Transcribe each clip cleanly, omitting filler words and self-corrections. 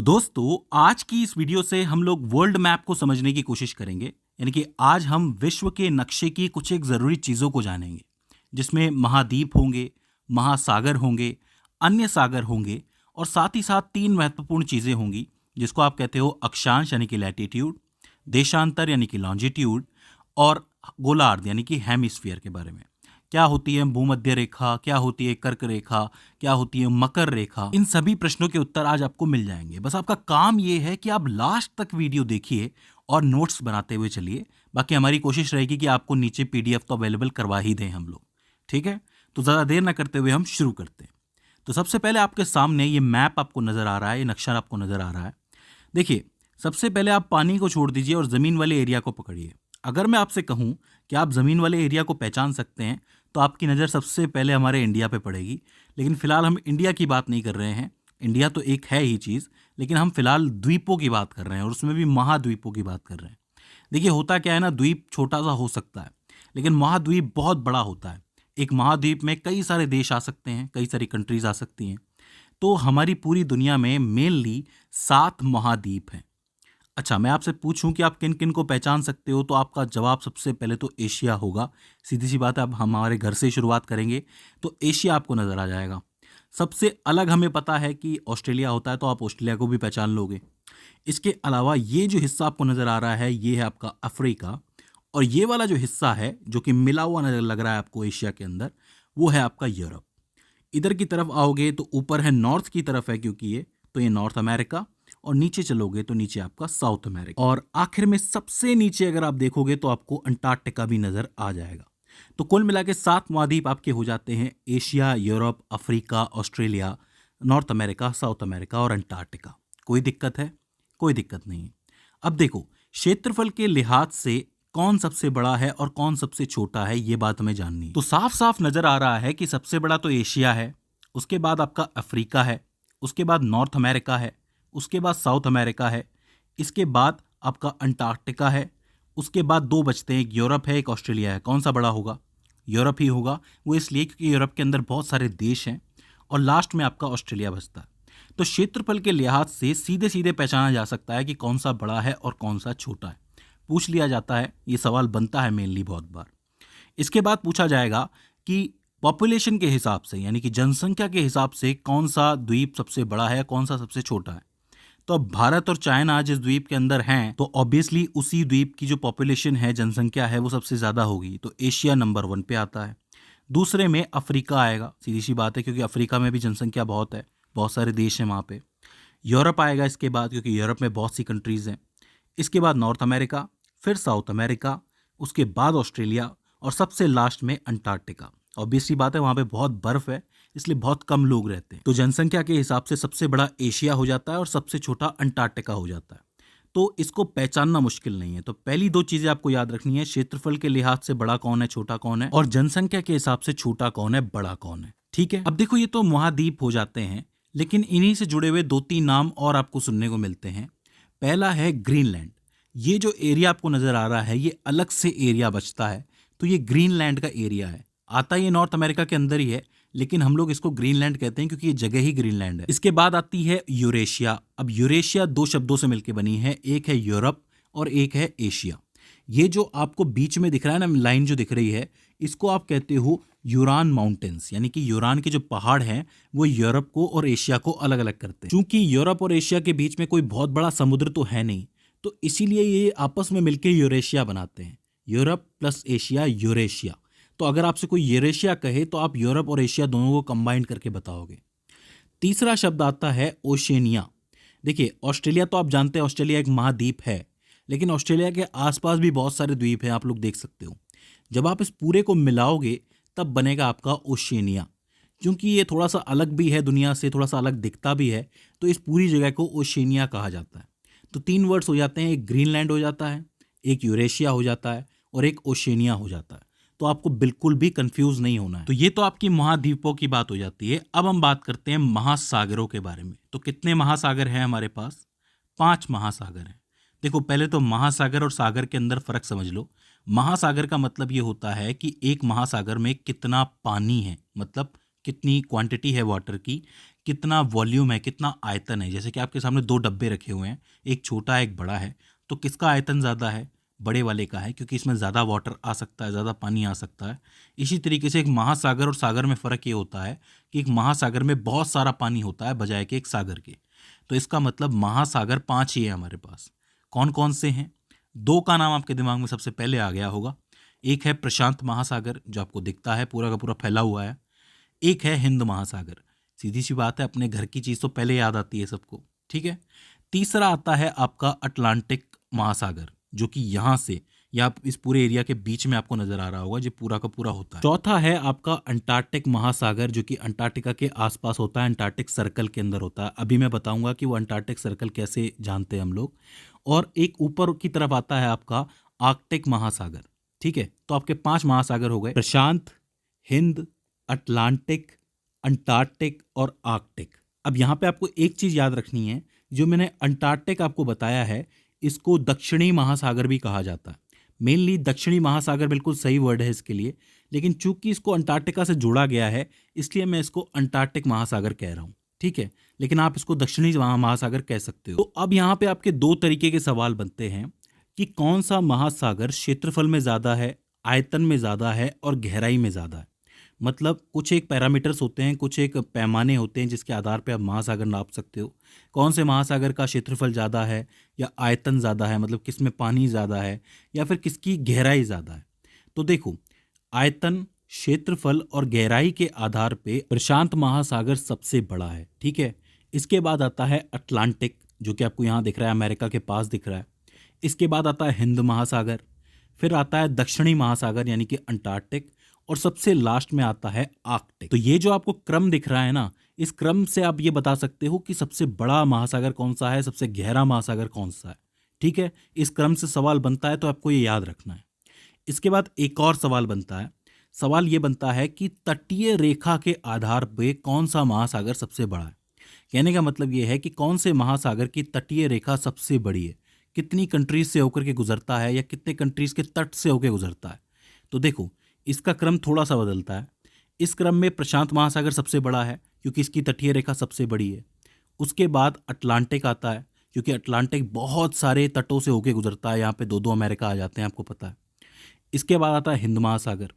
तो दोस्तों, आज की इस वीडियो से हम लोग वर्ल्ड मैप को समझने की कोशिश करेंगे। यानी कि आज हम विश्व के नक्शे की कुछ एक ज़रूरी चीज़ों को जानेंगे, जिसमें महाद्वीप होंगे, महासागर होंगे, अन्य सागर होंगे और साथ ही साथ तीन महत्वपूर्ण चीज़ें होंगी, जिसको आप कहते हो अक्षांश यानी कि लैटिट्यूड, देशांतर यानी कि लॉन्जिट्यूड और गोलार्ध यानी कि हेमिस्फीयर के बारे में। क्या होती है भूमध्य रेखा, क्या होती है कर्क रेखा, क्या होती है मकर रेखा, इन सभी प्रश्नों के उत्तर आज आपको मिल जाएंगे। बस आपका काम ये है कि आप लास्ट तक वीडियो देखिए और नोट्स बनाते हुए चलिए। बाकी हमारी कोशिश रहेगी कि आपको नीचे पीडीएफ तो अवेलेबल करवा ही दें हम लोग। ठीक है, तो ज़्यादा देर ना करते हुए हम शुरू करते हैं। तो सबसे पहले आपके सामने ये मैप आपको नज़र आ रहा है, ये नक्शा आपको नज़र आ रहा है। देखिए, सबसे पहले आप पानी को छोड़ दीजिए और ज़मीन वाले एरिया को पकड़िए। अगर मैं आपसे कहूँ कि आप ज़मीन वाले एरिया को पहचान सकते हैं, तो आपकी नज़र सबसे पहले हमारे इंडिया पे पड़ेगी। लेकिन फ़िलहाल हम इंडिया की बात नहीं कर रहे हैं। इंडिया तो एक है ही चीज़, लेकिन हम फ़िलहाल द्वीपों की बात कर रहे हैं और उसमें भी महाद्वीपों की बात कर रहे हैं। देखिए, होता क्या है ना, द्वीप छोटा सा हो सकता है, लेकिन महाद्वीप बहुत बड़ा होता है। एक महाद्वीप में कई सारे देश आ सकते हैं, कई सारी कंट्रीज़ आ सकती हैं। तो हमारी पूरी दुनिया में मेनली 7 महाद्वीप हैं। अच्छा, मैं आपसे पूछूं कि आप किन किन को पहचान सकते हो, तो आपका जवाब सबसे पहले तो एशिया होगा। सीधी सी बात है, अब हम हमारे घर से ही शुरुआत करेंगे तो एशिया आपको नज़र आ जाएगा। सबसे अलग हमें पता है कि ऑस्ट्रेलिया होता है, तो आप ऑस्ट्रेलिया को भी पहचान लोगे। इसके अलावा ये जो हिस्सा आपको नज़र आ रहा है, ये है आपका अफ्रीका, और ये वाला जो हिस्सा है जो कि मिला हुआ नज़र लग रहा है आपको एशिया के अंदर, वो है आपका यूरोप। इधर की तरफ आओगे तो ऊपर है, नॉर्थ की तरफ है क्योंकि ये नॉर्थ अमेरिका, और नीचे चलोगे तो नीचे आपका साउथ अमेरिका, और आखिर में सबसे नीचे अगर आप देखोगे तो आपको अंटार्कटिका भी नजर आ जाएगा। तो कुल मिला के 7 महाद्वीप आपके हो जाते हैं: Asia, Europe, Africa, Australia, north America, south America और अंटार्कटिका। कोई दिक्कत है? कोई दिक्कत नहीं है। अब देखो, क्षेत्रफल के लिहाज से कौन सबसे बड़ा है और कौन सबसे छोटा है, ये बात हमें जाननी है। तो साफ साफ नजर आ रहा है कि सबसे बड़ा तो एशिया है, उसके बाद आपका अफ्रीका है, उसके बाद नॉर्थ अमेरिका है, उसके बाद साउथ अमेरिका है, इसके बाद आपका अंटार्कटिका है, उसके बाद 2 बचते हैं, एक यूरोप है, एक ऑस्ट्रेलिया है। कौन सा बड़ा होगा? यूरोप ही होगा। वो इसलिए क्योंकि यूरोप के अंदर बहुत सारे देश हैं, और लास्ट में आपका ऑस्ट्रेलिया बचता है। तो क्षेत्रफल के लिहाज से सीधे सीधे पहचाना जा सकता है कि कौन सा बड़ा है और कौन सा छोटा है। पूछ लिया जाता है, ये सवाल बनता है मेनली बहुत बार। इसके बाद पूछा जाएगा कि पॉपुलेशन के हिसाब से, यानी कि जनसंख्या के हिसाब से, कौन सा द्वीप सबसे बड़ा है, कौन सा सबसे छोटा है। तो अब भारत और चाइना जिस द्वीप के अंदर हैं, तो ऑब्वियसली उसी द्वीप की जो पॉपुलेशन है, जनसंख्या है, वो सबसे ज़्यादा होगी। तो एशिया नंबर 1 पे आता है। दूसरे में अफ्रीका आएगा, सीधी सी बात है, क्योंकि अफ्रीका में भी जनसंख्या बहुत है, बहुत सारे देश हैं वहाँ पे। यूरोप आएगा इसके बाद, क्योंकि यूरोप में बहुत सी कंट्रीज़ हैं। इसके बाद नॉर्थ अमेरिका, फिर साउथ अमेरिका, उसके बाद ऑस्ट्रेलिया, और सबसे लास्ट में अंटार्कटिका। ऑब्वियसली बात है, वहाँ पे बहुत बर्फ है, इसलिए बहुत कम लोग रहते हैं। तो जनसंख्या के हिसाब से सबसे बड़ा एशिया हो जाता है और सबसे छोटा अंटार्कटिका हो जाता है। तो इसको पहचानना मुश्किल नहीं है। तो पहली 2 चीजें आपको याद रखनी है: क्षेत्रफल के लिहाज से बड़ा कौन है, छोटा कौन है, और जनसंख्या के हिसाब से छोटा कौन है, बड़ा कौन है। ठीक है, अब देखो, ये तो महाद्वीप हो जाते हैं, लेकिन इन्हीं से जुड़े हुए 2-3 नाम और आपको सुनने को मिलते हैं। पहला है ग्रीनलैंड। ये जो एरिया आपको नजर आ रहा है, ये अलग से एरिया बचता है, तो ये ग्रीनलैंड का एरिया है। आता ये नॉर्थ अमेरिका के अंदर ही है, लेकिन हम लोग इसको ग्रीनलैंड कहते हैं क्योंकि ये जगह ही ग्रीनलैंड है। इसके बाद आती है यूरेशिया। अब यूरेशिया 2 शब्दों से मिलकर बनी है, एक है यूरोप और एक है एशिया। ये जो आपको बीच में दिख रहा है ना, लाइन जो दिख रही है, इसको आप कहते हो यूरान माउंटेन्स, यानी कि यूरान के जो पहाड़ हैं वो यूरोप को और एशिया को अलग अलग करते हैं। क्योंकि यूरोप और एशिया के बीच में कोई बहुत बड़ा समुद्र तो है नहीं, तो इसीलिए ये आपस में मिलकर यूरेशिया बनाते हैं। Europe plus Asia, Eurasia. तो अगर आपसे कोई यूरेशिया कहे तो आप यूरोप और एशिया दोनों को कंबाइन करके बताओगे। तीसरा शब्द आता है ओशेनिया। देखिए, ऑस्ट्रेलिया तो आप जानते हैं, ऑस्ट्रेलिया एक महाद्वीप है, लेकिन ऑस्ट्रेलिया के आसपास भी बहुत सारे द्वीप हैं, आप लोग देख सकते हो। जब आप इस पूरे को मिलाओगे तब बनेगा आपका ओशेनिया। क्योंकि ये थोड़ा सा अलग भी है दुनिया से, थोड़ा सा अलग दिखता भी है, तो इस पूरी जगह को ओशेनिया कहा जाता है। तो 3 वर्ड्स हो जाते हैं, एक ग्रीनलैंड हो जाता है, एक यूरेशिया हो जाता है, और एक ओशेनिया हो जाता है। तो आपको बिल्कुल भी कंफ्यूज नहीं होना है। तो ये तो आपकी महाद्वीपों की बात हो जाती है। अब हम बात करते हैं महासागरों के बारे में। तो कितने महासागर हैं हमारे पास? 5 महासागर हैं। देखो, पहले तो महासागर और सागर के अंदर फर्क समझ लो। महासागर का मतलब ये होता है कि एक महासागर में कितना पानी है, मतलब कितनी क्वांटिटी है वाटर की, कितना वॉल्यूम है, कितना आयतन है। जैसे कि आपके सामने दो डब्बे रखे हुए हैं, एक छोटा है एक बड़ा है, तो किसका आयतन ज़्यादा है? बड़े वाले का है, क्योंकि इसमें ज़्यादा वाटर आ सकता है, ज़्यादा पानी आ सकता है। इसी तरीके से एक महासागर और सागर में फ़र्क ये होता है कि एक महासागर में बहुत सारा पानी होता है बजाय कि एक सागर के। तो इसका मतलब महासागर 5 ही है हमारे पास। कौन कौन से हैं? दो का नाम आपके दिमाग में सबसे पहले आ गया होगा। एक है प्रशांत महासागर, जो आपको दिखता है पूरा का पूरा फैला हुआ है। एक है हिंद महासागर। सीधी सी बात है, अपने घर की चीज़ तो पहले याद आती है सबको, ठीक है। तीसरा आता है आपका अटलांटिक महासागर, जो कि यहाँ से या इस पूरे एरिया के बीच में आपको नजर आ रहा होगा, जो पूरा का पूरा होता है। चौथा है आपका अंटार्कटिक महासागर, जो कि अंटार्कटिका के आसपास होता है, अंटार्कटिक सर्कल के अंदर होता है। अभी मैं बताऊंगा कि वो अंटार्कटिक सर्कल कैसे जानते हैं हम लोग। और एक ऊपर की तरफ आता है आपका आर्कटिक महासागर, ठीक है। तो आपके 5 महासागर हो गए, प्रशांत, हिंद, अटलांटिक, अंटार्कटिक और आर्कटिक। अब यहाँ पे आपको एक चीज़ याद रखनी है, जो मैंने अंटार्कटिक आपको बताया है, इसको दक्षिणी महासागर भी कहा जाता है। मेनली दक्षिणी महासागर बिल्कुल सही वर्ड है इसके लिए, लेकिन चूंकि इसको अंटार्कटिका से जोड़ा गया है, इसलिए मैं इसको अंटार्कटिक महासागर कह रहा हूँ, ठीक है। लेकिन आप इसको दक्षिणी महासागर कह सकते हो। तो अब यहाँ पे आपके दो तरीके के सवाल बनते हैं कि कौन सा महासागर क्षेत्रफल में ज़्यादा है, आयतन में ज़्यादा है और गहराई में ज़्यादा है। मतलब कुछ एक पैरामीटर्स होते हैं, कुछ एक पैमाने होते हैं जिसके आधार पे आप महासागर नाप सकते हो। कौन से महासागर का क्षेत्रफल ज़्यादा है या आयतन ज़्यादा है, मतलब किस में पानी ज़्यादा है या फिर किसकी गहराई ज़्यादा है। तो देखो, आयतन, क्षेत्रफल और गहराई के आधार पे प्रशांत महासागर सबसे बड़ा है, ठीक है। इसके बाद आता है अटलांटिक, जो कि आपको यहाँ दिख रहा है, अमेरिका के पास दिख रहा है। इसके बाद आता है हिंद महासागर, फिर आता है दक्षिणी महासागर यानी कि अंटार्कटिक, और सबसे लास्ट में आता है आर्कटिक। तो ये जो आपको क्रम दिख रहा है ना, इस क्रम से आप ये बता सकते हो कि सबसे बड़ा महासागर कौन सा है, सबसे गहरा महासागर कौन सा है, ठीक है। इस क्रम से सवाल बनता है, तो आपको ये याद रखना है। इसके बाद एक और सवाल बनता है। सवाल ये बनता है कि तटीय रेखा के आधार पे कौन सा महासागर सबसे बड़ा है। कहने का मतलब ये है कि कौन से महासागर की तटीय रेखा सबसे बड़ी है, कितनी कंट्रीज से होकर के गुजरता है या कितने कंट्रीज के तट से होकर गुजरता है। तो देखो, इसका क्रम थोड़ा सा बदलता है। इस क्रम में प्रशांत महासागर सबसे बड़ा है, क्योंकि इसकी तटीय रेखा सबसे बड़ी है। उसके बाद अटलांटिक आता है, क्योंकि अटलांटिक बहुत सारे तटों से होकर गुजरता है, यहाँ पे दो दो अमेरिका आ जाते हैं, आपको पता है। इसके बाद आता है हिंद महासागर।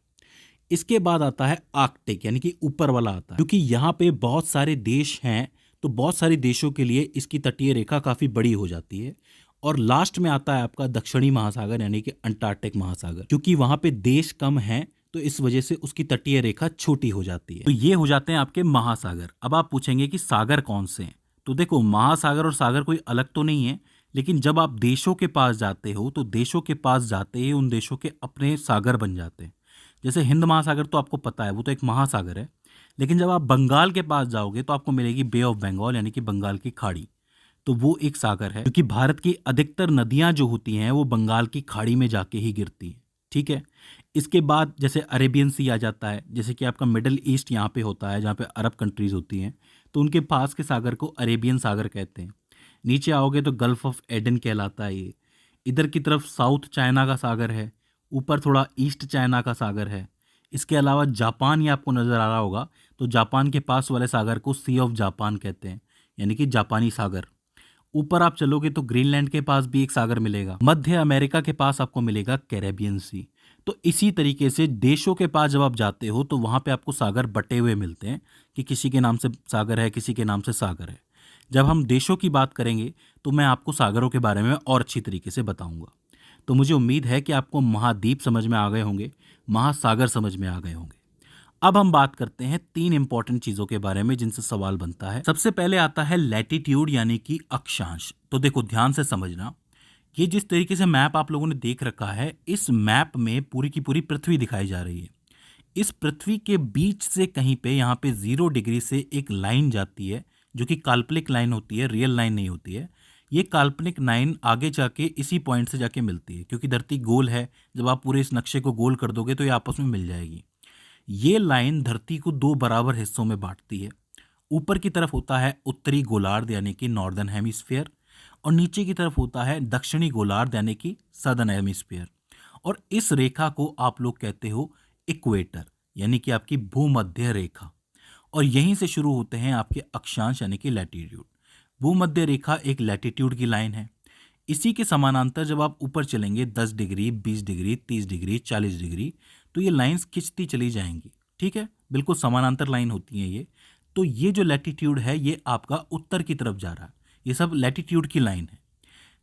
इसके बाद आता है आर्कटिक, यानी कि ऊपर वाला आता है, क्योंकि यहाँ पे बहुत सारे देश हैं, तो बहुत सारे देशों के लिए इसकी तटीय रेखा काफ़ी बड़ी हो जाती है। और लास्ट में आता है आपका दक्षिणी महासागर, यानी कि अंटार्कटिक महासागर, क्योंकि वहाँ पे देश कम हैं, तो इस वजह से उसकी तटीय रेखा छोटी हो जाती है। तो ये हो जाते हैं आपके महासागर। अब आप पूछेंगे कि सागर कौन से हैं। तो देखो, महासागर और सागर कोई अलग तो नहीं है, लेकिन जब आप देशों के पास जाते हो, तो देशों के पास जाते ही उन देशों के अपने सागर बन जाते हैं। जैसे हिंद महासागर तो आपको पता है, वो तो एक महासागर है। लेकिन जब आप बंगाल के पास जाओगे तो आपको मिलेगी बे ऑफ बंगाल, यानी कि बंगाल की खाड़ी। तो वो एक सागर है, क्योंकि भारत की अधिकतर नदियां जो होती हैं वो बंगाल की खाड़ी में जाके ही गिरती हैं, ठीक है। इसके बाद जैसे अरेबियन सी आ जाता है, जैसे कि आपका मिडल ईस्ट यहाँ पे होता है, जहाँ पे अरब कंट्रीज होती हैं, तो उनके पास के सागर को अरेबियन सागर कहते हैं। नीचे आओगे तो गल्फ ऑफ एडन कहलाता है ये। इधर की तरफ साउथ चाइना का सागर है, ऊपर थोड़ा ईस्ट चाइना का सागर है। इसके अलावा जापान ये आपको नज़र आ रहा होगा, तो जापान के पास वाले सागर को सी ऑफ जापान कहते हैं, यानी कि जापानी सागर। ऊपर आप चलोगे तो ग्रीनलैंड के पास भी एक सागर मिलेगा। मध्य अमेरिका के पास आपको मिलेगा कैरेबियन सी। तो इसी तरीके से देशों के पास जब आप जाते हो तो वहाँ पे आपको सागर बटे हुए मिलते हैं, कि किसी के नाम से सागर है, किसी के नाम से सागर है। जब हम देशों की बात करेंगे तो मैं आपको सागरों के बारे में और अच्छी तरीके से बताऊंगा। तो मुझे उम्मीद है कि आपको महाद्वीप समझ में आ गए होंगे, महासागर समझ में आ गए होंगे। अब हम बात करते हैं 3 इंपॉर्टेंट चीजों के बारे में जिनसे सवाल बनता है। सबसे पहले आता है लैटिट्यूड, यानी कि अक्षांश। तो देखो, ध्यान से समझना, ये जिस तरीके से मैप आप लोगों ने देख रखा है, इस मैप में पूरी की पूरी पृथ्वी दिखाई जा रही है। इस पृथ्वी के बीच से कहीं पे यहाँ पे 0 डिग्री से एक लाइन जाती है, जो कि काल्पनिक लाइन होती है, रियल लाइन नहीं होती है। ये काल्पनिक लाइन आगे जाके इसी पॉइंट से जाके मिलती है, क्योंकि धरती गोल है। जब आप पूरे इस नक्शे को गोल कर दोगे तो ये आपस में मिल जाएगी। ये लाइन धरती को 2 बराबर हिस्सों में बांटती है। ऊपर की तरफ होता है उत्तरी गोलार्ध, यानी कि नॉर्दर्न हेमिस्फीयर, और नीचे की तरफ होता है दक्षिणी गोलार्ध, यानी कि सदर्न हेमिस्फीयर। और इस रेखा को आप लोग कहते हो इक्वेटर, यानी कि आपकी भूमध्य रेखा। और यहीं से शुरू होते हैं आपके अक्षांश यानी कि लैटिट्यूड। भूमध्य रेखा एक लैटिट्यूड की लाइन है। इसी के समानांतर जब आप ऊपर चलेंगे 10 डिग्री, 20 डिग्री, 30 डिग्री, 40 डिग्री, तो ये लाइंस खिंचती चली जाएंगी। ठीक है, बिल्कुल समानांतर लाइन होती है ये। तो ये जो लैटिट्यूड है ये आपका उत्तर की तरफ जा रहा है। ये सब लैटिट्यूड की लाइन है।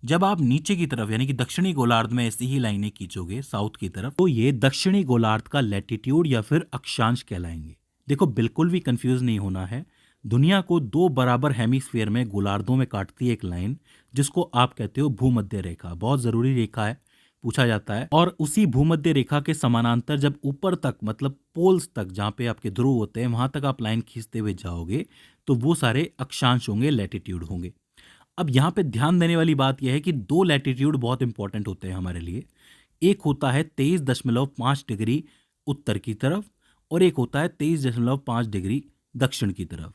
जब आप नीचे की तरफ यानी कि दक्षिणी गोलार्ध में ऐसी ही लाइनें खींचोगे साउथ की तरफ, तो ये दक्षिणी गोलार्ध का लैटिट्यूड या फिर अक्षांश कहलाएंगे। देखो, बिल्कुल भी कंफ्यूज नहीं होना है। दुनिया को दो बराबर हेमिस्फीयर में गोलार्धों में काटती है एक लाइन, जिसको आप कहते हो भूमध्य रेखा। बहुत जरूरी रेखा है, पूछा जाता है। और उसी भूमध्य रेखा के समानांतर जब ऊपर तक मतलब पोल्स तक, जहाँ पे आपके ध्रुव होते हैं, वहां तक आप लाइन खींचते हुए जाओगे तो वो सारे अक्षांश होंगे, लैटिट्यूड होंगे। अब यहाँ पे ध्यान देने वाली बात यह है कि दो लैटिट्यूड बहुत इंपॉर्टेंट होते हैं हमारे लिए। एक होता है 23.5 डिग्री उत्तर की तरफ और एक होता है 23.5 डिग्री दक्षिण की तरफ।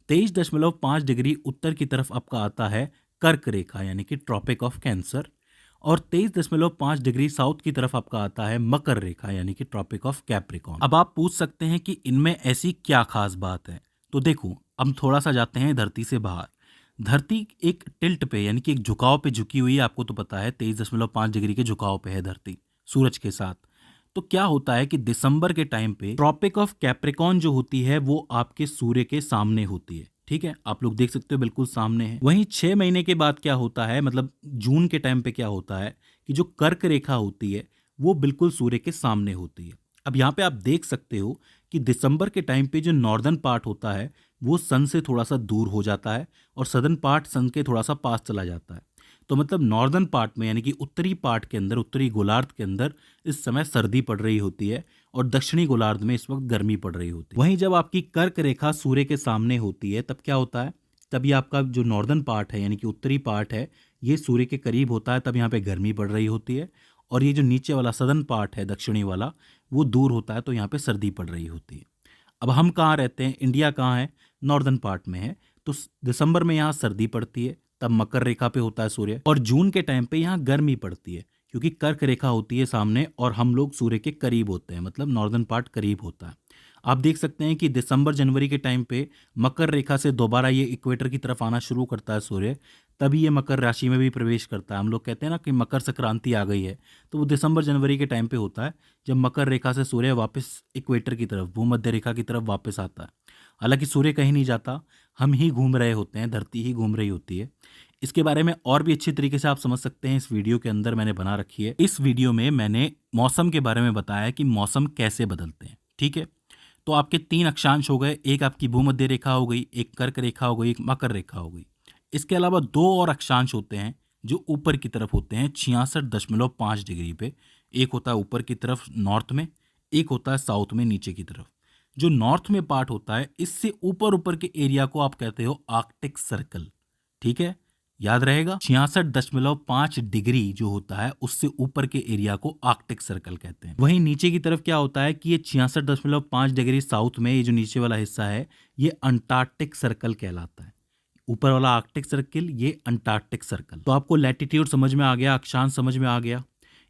23.5 डिग्री उत्तर की तरफ आपका आता है कर्क रेखा यानी कि ट्रॉपिक ऑफ कैंसर, और 23.5 डिग्री साउथ की तरफ आपका आता है मकर रेखा यानी कि ट्रॉपिक ऑफ कैप्रिकॉर्न। अब आप पूछ सकते हैं कि इनमें ऐसी क्या खास बात है। तो देखो, अब थोड़ा सा जाते हैं धरती से बाहर। धरती एक टिल्ट पे यानी कि एक झुकाव पे झुकी हुई है, आपको तो पता है 23.5 डिग्री के झुकाव पे है धरती सूरज के साथ। तो क्या होता है कि दिसंबर के टाइम पे ट्रॉपिक ऑफ कैप्रिकॉर्न जो होती है वो आपके सूर्य के सामने होती है। ठीक है, आप लोग देख सकते हो बिल्कुल सामने है। वहीं 6 महीने के बाद क्या होता है, मतलब जून के टाइम पे क्या होता है कि जो कर्क रेखा होती है वो बिल्कुल सूर्य के सामने होती है। अब यहाँ पे आप देख सकते हो कि दिसंबर के टाइम पे जो नॉर्दर्न पार्ट होता है वो सन से थोड़ा सा दूर हो जाता है और सदर्न पार्ट सन के थोड़ा सा पास चला जाता है। तो मतलब नॉर्दर्न पार्ट में यानी कि उत्तरी पार्ट के अंदर, उत्तरी गोलार्ध के अंदर इस समय सर्दी पड़ रही होती है और दक्षिणी गोलार्ध में इस वक्त गर्मी पड़ रही होती है। वहीं जब आपकी कर्क रेखा सूर्य के सामने होती है तब क्या होता है, तभी आपका जो नॉर्दर्न पार्ट है यानी कि उत्तरी पार्ट है ये सूर्य के करीब होता है, तब यहाँ पे गर्मी पड़ रही होती है। और ये जो नीचे वाला सदर्न पार्ट है दक्षिणी वाला वो दूर होता है, तो यहाँ पे सर्दी पड़ रही होती है। अब हम कहाँ रहते हैं, इंडिया कहाँ है, नॉर्दर्न पार्ट में है। तो दिसंबर में यहाँ सर्दी पड़ती है, तब मकर रेखा पे होता है सूर्य, और जून के टाइम पे यहाँ गर्मी पड़ती है क्योंकि कर्क रेखा होती है सामने और हम लोग सूर्य के करीब होते हैं, मतलब नॉर्दर्न पार्ट करीब होता है। आप देख सकते हैं कि दिसंबर जनवरी के टाइम पे मकर रेखा से दोबारा ये इक्वेटर की तरफ आना शुरू करता है सूर्य, तभी ये मकर राशि में भी प्रवेश करता है। हम लोग कहते हैं ना कि मकर संक्रांति आ गई है, तो वो दिसंबर जनवरी के टाइम पे होता है जब मकर रेखा से सूर्य वापस इक्वेटर की तरफ, भूमध्य रेखा की तरफ वापस आता है। हालांकि सूर्य कहीं नहीं जाता, हम ही घूम रहे होते हैं, धरती ही घूम रही होती है। इसके बारे में और भी अच्छी तरीके से आप समझ सकते हैं, इस वीडियो के अंदर मैंने बना रखी है। इस वीडियो में मैंने मौसम के बारे में बताया है कि मौसम कैसे बदलते हैं। ठीक है, तो आपके 3 अक्षांश हो गए, एक आपकी भूमध्य रेखा हो गई, एक कर्क रेखा हो गई, एक मकर रेखा हो गई। इसके अलावा 2 और अक्षांश होते हैं जो ऊपर की तरफ होते हैं 66.5 डिग्री पे। एक होता है ऊपर की तरफ नॉर्थ में, एक होता है साउथ में नीचे की तरफ। जो नॉर्थ में पार्ट होता है इससे ऊपर ऊपर के एरिया को आप कहते हो आर्कटिक सर्कल। ठीक है, याद रहेगा, 66.5 डिग्री जो होता है उससे ऊपर के एरिया को आर्कटिक सर्कल कहते हैं। वहीं नीचे की तरफ क्या होता है कि ये 66.5 डिग्री साउथ में ये जो नीचे वाला हिस्सा है ये अंटार्कटिक सर्कल कहलाता है। ऊपर वाला आर्कटिक सर्कल, ये अंटार्कटिक सर्कल। तो आपको लैटिट्यूड समझ में आ गया, अक्षांश समझ में आ गया।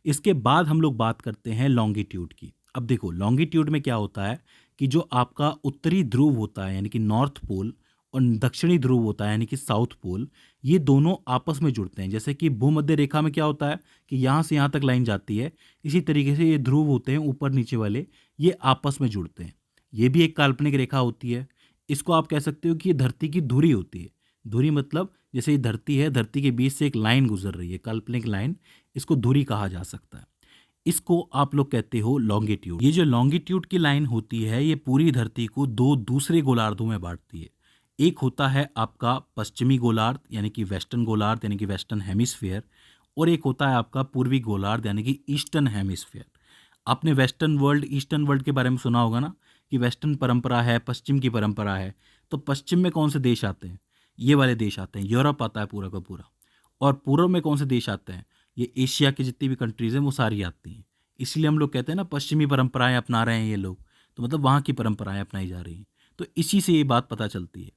इसके बाद हम लोग बात करते हैं लॉन्गिट्यूड की। अब देखो, लॉन्गिट्यूड में क्या होता है कि जो आपका उत्तरी ध्रुव होता है यानी कि नॉर्थ पोल और दक्षिणी ध्रुव होता है यानी कि साउथ पोल, ये दोनों आपस में जुड़ते हैं। जैसे कि भूमध्य रेखा में क्या होता है कि यहाँ से यहाँ तक लाइन जाती है, इसी तरीके से ये ध्रुव होते हैं ऊपर नीचे वाले, ये आपस में जुड़ते हैं। ये भी एक काल्पनिक रेखा होती है। इसको आप कह सकते हो कि ये धरती की धुरी होती है। धुरी मतलब जैसे ये धरती है, धरती के बीच से एक लाइन गुजर रही है, काल्पनिक लाइन, इसको धुरी कहा जा सकता है। इसको आप लोग कहते हो लॉन्गिट्यूड। ये जो लॉन्गिट्यूड की लाइन होती है ये पूरी धरती को 2 दूसरे गोलार्धों में बांटती है। एक होता है आपका पश्चिमी गोलार्ध यानी कि वेस्टर्न गोलार्ध यानी कि वेस्टर्न हेमिस्फीयर, और एक होता है आपका पूर्वी गोलार्ध यानी कि ईस्टर्न हेमिस्फीयर। आपने वेस्टर्न वर्ल्ड, ईस्टर्न वर्ल्ड के बारे में सुना होगा ना कि वेस्टर्न परंपरा है, पश्चिम की परंपरा है। तो पश्चिम में कौन से देश आते हैं, ये वाले देश आते हैं, यूरोप आता है पूरा का पूरा। और पूर्व में कौन से देश आते हैं, ये एशिया की जितनी भी कंट्रीज हैं वो सारी आती हैं। इसलिए हम लोग कहते हैं ना पश्चिमी परंपराएं अपना रहे हैं ये लोग, तो मतलब वहाँ की परंपराएं अपनाई जा रही हैं। तो इसी से ये बात पता चलती है।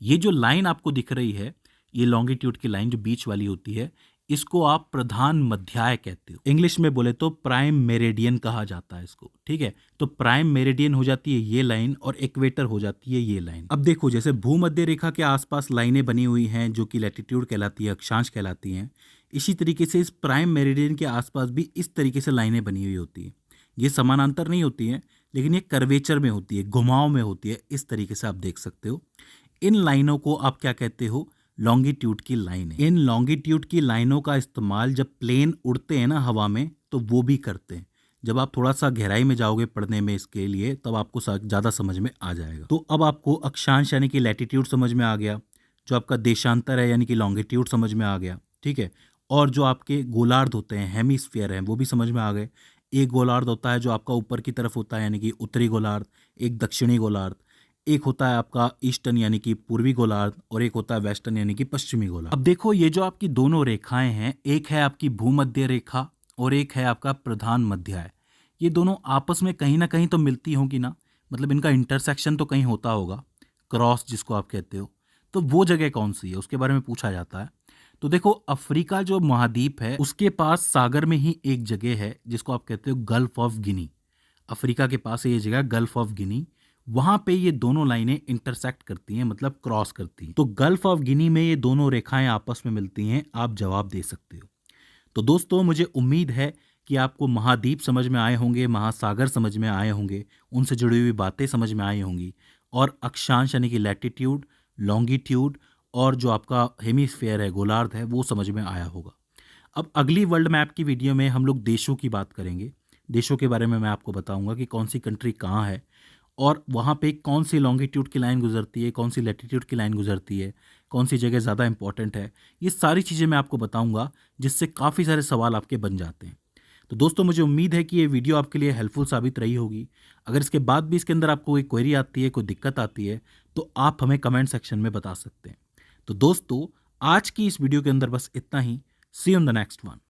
ये जो लाइन आपको दिख रही है, ये लॉन्गिट्यूड की लाइन जो बीच वाली होती है, इसको आप प्रधान मध्याय कहते हो। इंग्लिश में बोले तो प्राइम मेरिडियन कहा जाता है इसको, ठीक है। तो प्राइम मेरिडियन हो जाती है ये लाइन और इक्वेटर हो जाती है ये लाइन। अब देखो, जैसे भूमध्य रेखा के आसपास लाइनें बनी हुई हैं जो कि लैटिट्यूड कहलाती है, अक्षांश कहलाती हैं, इसी तरीके से इस प्राइम मेरिडियन के आसपास भी इस तरीके से लाइनें बनी हुई होती हैं। ये समानांतर नहीं होती हैं, लेकिन ये कर्वेचर में होती है, घुमाव में होती है। इस तरीके से आप देख सकते हो। इन लाइनों को आप क्या कहते हो? लॉन्गिट्यूड की लाइन है। इन लॉन्गिट्यूड की लाइनों का इस्तेमाल जब प्लेन उड़ते हैं ना हवा में, तो वो भी करते हैं। जब आप थोड़ा सा गहराई में जाओगे पढ़ने में इसके लिए, तब आपको ज़्यादा समझ में आ जाएगा। तो अब आपको अक्षांश यानी कि लैटिट्यूड समझ में आ गया, जो आपका देशांतर है यानी कि लॉन्गिट्यूड समझ में आ गया, ठीक है। और जो आपके गोलार्ध होते हैं, हेमिस्फीयर हैं, वो भी समझ में आ गए। एक गोलार्ध होता है जो आपका ऊपर की तरफ होता है यानी कि उत्तरी गोलार्ध, एक दक्षिणी गोलार्ध, एक होता है आपका ईस्टर्न यानी कि पूर्वी गोलार्ध, और एक होता है वेस्टर्न यानी कि पश्चिमी गोलार्ध। अब देखो, ये जो आपकी दोनों रेखाएं हैं, एक है आपकी भूमध्य रेखा और एक है आपका प्रधान मध्याय। ये दोनों आपस में कहीं ना कहीं तो मिलती होंगी ना, मतलब इनका इंटरसेक्शन तो कहीं होता होगा, क्रॉस जिसको आप कहते हो। तो वो जगह कौन सी है, उसके बारे में पूछा जाता है। तो देखो, अफ्रीका जो महाद्वीप है उसके पास सागर में ही एक जगह है जिसको आप कहते हो गल्फ ऑफ गिनी। अफ्रीका के पास है ये जगह गल्फ ऑफ गिनी। वहां पे ये दोनों लाइनें इंटरसेक्ट करती हैं, मतलब क्रॉस करती हैं। तो गल्फ ऑफ गिनी में ये दोनों रेखाएं आपस में मिलती हैं। आप जवाब दे सकते हो। तो दोस्तों, मुझे उम्मीद है कि आपको महाद्वीप समझ में आए होंगे, महासागर समझ में आए होंगे, उनसे जुड़ी हुई बातें समझ में आई होंगी, और अक्षांश यानी कि लैटिट्यूड, लॉन्गिट्यूड, और जो आपका हेमिस्फीयर है, गोलार्ध है, वो समझ में आया होगा। अब अगली वर्ल्ड मैप की वीडियो में हम लोग देशों की बात करेंगे। देशों के बारे में मैं आपको बताऊंगा कि कौन सी कंट्री कहाँ है, और वहाँ पे कौन सी लॉन्गिट्यूड की लाइन गुजरती है, कौन सी लैटिट्यूड की लाइन गुजरती है, कौन सी जगह ज़्यादा इंपॉर्टेंट है। ये सारी चीज़ें मैं आपको बताऊंगा, जिससे काफ़ी सारे सवाल आपके बन जाते हैं। तो दोस्तों, मुझे उम्मीद है कि ये वीडियो आपके लिए हेल्पफुल साबित रही होगी। अगर इसके बाद भी इसके अंदर आपको कोई क्वेरी आती है, कोई दिक्कत आती है, तो आप हमें कमेंट सेक्शन में बता सकते हैं। तो दोस्तों, आज की इस वीडियो के अंदर बस इतना ही। See you in the next one.